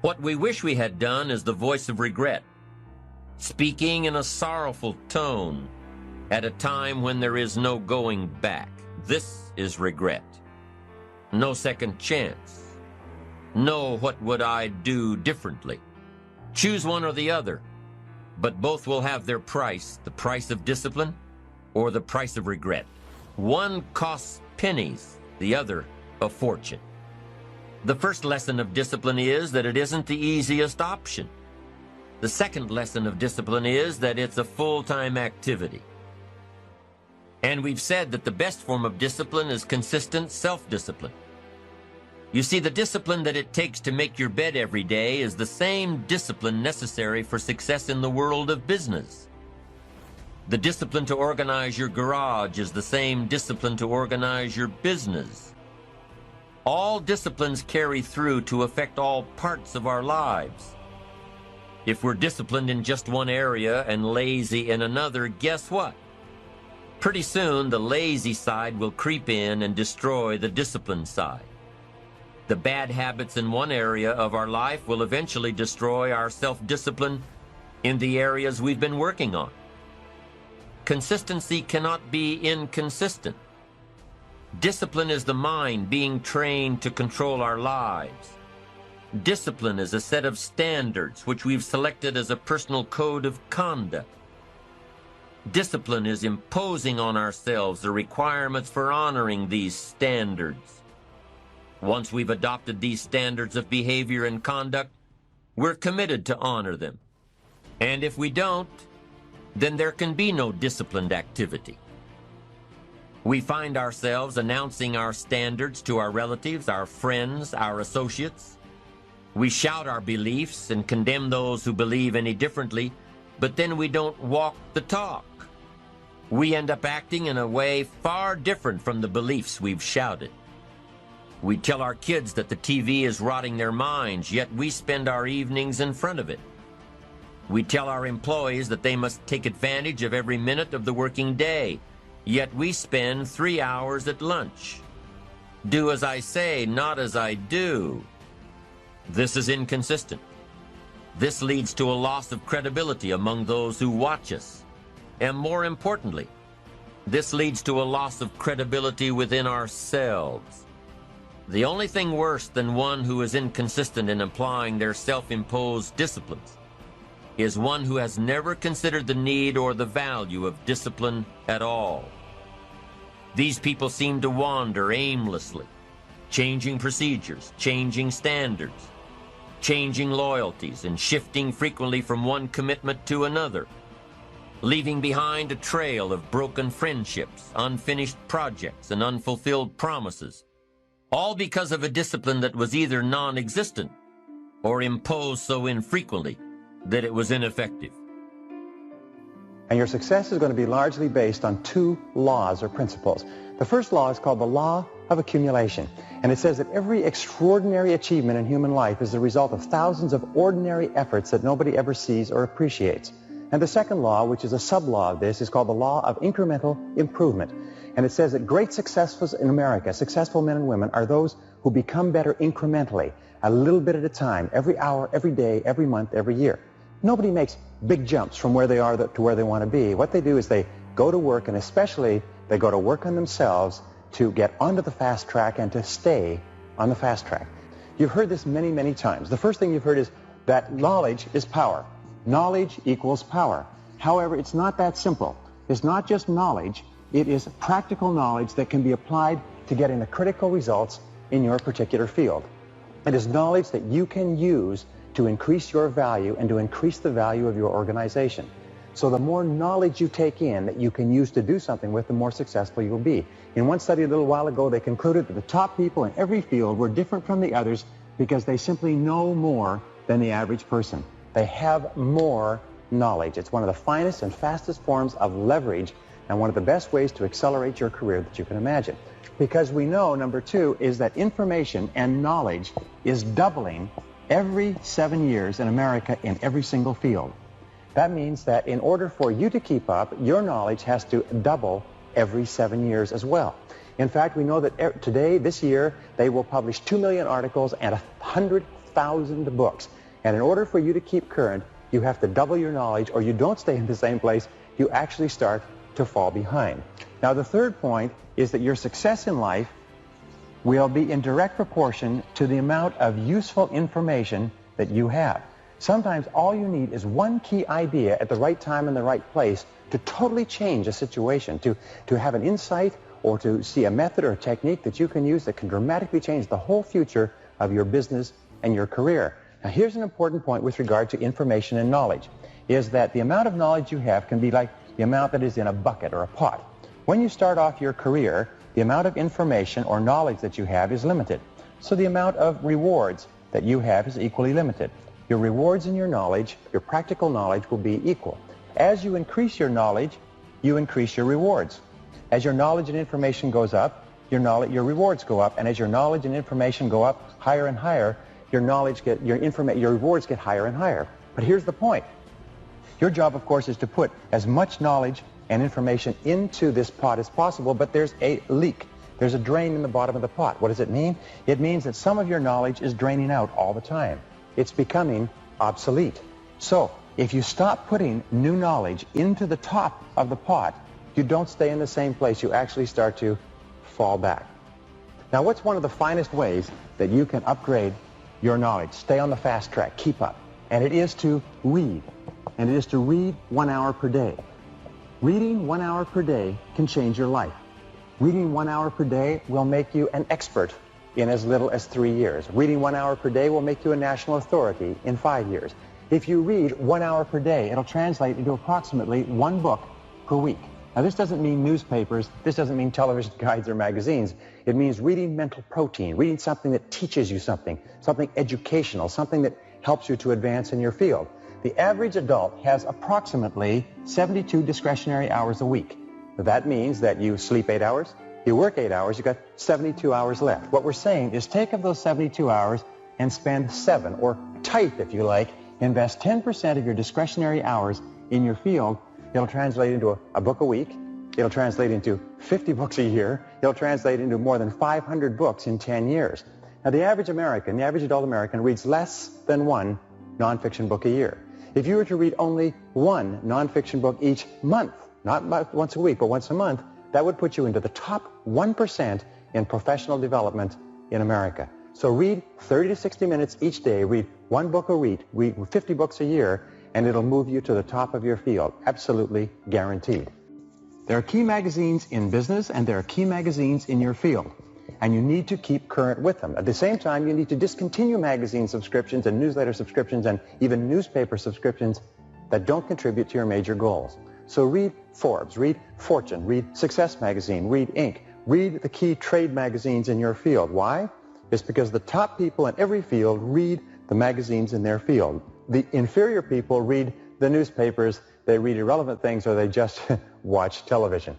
What we wish we had done is the voice of regret, speaking in a sorrowful tone at a time when there is no going back. This is regret. No second chance. No, what would I do differently? Choose one or the other, but both will have their price, the price of discipline or the price of regret. One costs pennies, the other a fortune. The first lesson of discipline is that it isn't the easiest option. The second lesson of discipline is that it's a full-time activity. And we've said that the best form of discipline is consistent self-discipline. You see, the discipline that it takes to make your bed every day is the same discipline necessary for success in the world of business. The discipline to organize your garage is the same discipline to organize your business. All disciplines carry through to affect all parts of our lives. If we're disciplined in just one area and lazy in another, guess what? Pretty soon, the lazy side will creep in and destroy the disciplined side. The bad habits in one area of our life will eventually destroy our self-discipline in the areas we've been working on. Consistency cannot be inconsistent. Discipline is the mind being trained to control our lives. Discipline is a set of standards which we've selected as a personal code of conduct. Discipline is imposing on ourselves the requirements for honoring these standards. Once we've adopted these standards of behavior and conduct, we're committed to honor them. And if we don't, then there can be no disciplined activity. We find ourselves announcing our standards to our relatives, our friends, our associates. We shout our beliefs and condemn those who believe any differently, but then we don't walk the talk. We end up acting in a way far different from the beliefs we've shouted. We tell our kids that the TV is rotting their minds, yet we spend our evenings in front of it. We tell our employees that they must take advantage of every minute of the working day, yet we spend 3 hours at lunch. Do as I say, not as I do. This is inconsistent. This leads to a loss of credibility among those who watch us. And more importantly, this leads to a loss of credibility within ourselves. The only thing worse than one who is inconsistent in applying their self-imposed disciplines is one who has never considered the need or the value of discipline at all. These people seem to wander aimlessly, changing procedures, changing standards, changing loyalties, and shifting frequently from one commitment to another, leaving behind a trail of broken friendships, unfinished projects, and unfulfilled promises, all because of a discipline that was either non-existent or imposed so infrequently that it was ineffective. And your success is going to be largely based on two laws or principles. The first law is called the law of accumulation, and it says that every extraordinary achievement in human life is the result of thousands of ordinary efforts that nobody ever sees or appreciates. And the second law, which is a sub-law of this, is called the law of incremental improvement. And it says that great successes in America, successful men and women, are those who become better incrementally, a little bit at a time, every hour, every day, every month, every year. Nobody makes big jumps from where they are to where they want to be. What they do is they go to work, and especially they go to work on themselves to get onto the fast track and to stay on the fast track. You've heard this many, many times. The first thing you've heard is that knowledge is power. Knowledge equals power. However, it's not that simple. It's not just knowledge. It is practical knowledge that can be applied to getting the critical results in your particular field. It is knowledge that you can use to increase your value and to increase the value of your organization. So the more knowledge you take in that you can use to do something with, the more successful you'll be. In one study a little while ago, they concluded that the top people in every field were different from the others because they simply know more than the average person. They have more knowledge. It's one of the finest and fastest forms of leverage and one of the best ways to accelerate your career that you can imagine. Because we know, number two, is that information and knowledge is doubling every 7 years in America in every single field. That means that in order for you to keep up, your knowledge has to double every 7 years as well. In fact, we know that today, this year, they will publish 2 million articles and 4,000 books. And in order for you to keep current, you have to double your knowledge, or you don't stay in the same place. You actually start to fall behind. Now, the third point is that your success in life will be in direct proportion to the amount of useful information that you have. Sometimes all you need is one key idea at the right time in the right place to totally change a situation, to have an insight or to see a method or a technique that you can use that can dramatically change the whole future of your business and your career. Now, here's an important point with regard to information and knowledge, is that the amount of knowledge you have can be like the amount that is in a bucket or a pot. When you start off your career, the amount of information or knowledge that you have is limited. So the amount of rewards that you have is equally limited. Your rewards and your knowledge, your practical knowledge, will be equal. As you increase your knowledge, you increase your rewards. As your knowledge and information goes up, your rewards go up. And as your knowledge and information go up higher and higher, your rewards get higher and higher. But here's the point. Your job, of course, is to put as much knowledge and information into this pot as possible, but there's a leak. There's a drain in the bottom of the pot. What does it mean? It means that some of your knowledge is draining out all the time. It's becoming obsolete. So if you stop putting new knowledge into the top of the pot, you don't stay in the same place. You actually start to fall back. Now, what's one of the finest ways that you can upgrade your knowledge, stay on the fast track, keep up? And it is to read. And it is to read 1 hour per day. Reading 1 hour per day can change your life. Reading 1 hour per day will make you an expert in as little as 3 years. Reading 1 hour per day will make you a national authority in 5 years. If you read 1 hour per day, it'll translate into approximately 1 book per week. Now, this doesn't mean newspapers. This doesn't mean television guides or magazines. It means reading mental protein, reading something that teaches you something educational, something that helps you to advance in your field. The average adult has approximately 72 discretionary hours a week. That means that you sleep 8 hours, you work 8 hours, you've got 72 hours left. What we're saying is take of those 72 hours and spend 7, or type if you like, invest 10% of your discretionary hours in your field. It'll translate into a book a week. It'll translate into 50 books a year. It'll translate into more than 500 books in 10 years. Now, the average adult American reads less than 1 nonfiction book a year. If you were to read only 1 nonfiction book each month, not once a week, but once a month, that would put you into the top 1% in professional development in America. So read 30 to 60 minutes each day, read 1 book a week, read 50 books a year, and it'll move you to the top of your field, absolutely guaranteed. There are key magazines in business and there are key magazines in your field, and you need to keep current with them. At the same time, you need to discontinue magazine subscriptions and newsletter subscriptions and even newspaper subscriptions that don't contribute to your major goals. So read Forbes, read Fortune, read Success Magazine, read Inc., read the key trade magazines in your field. Why? It's because the top people in every field read the magazines in their field. The inferior people read the newspapers, they read irrelevant things, or they just watch television.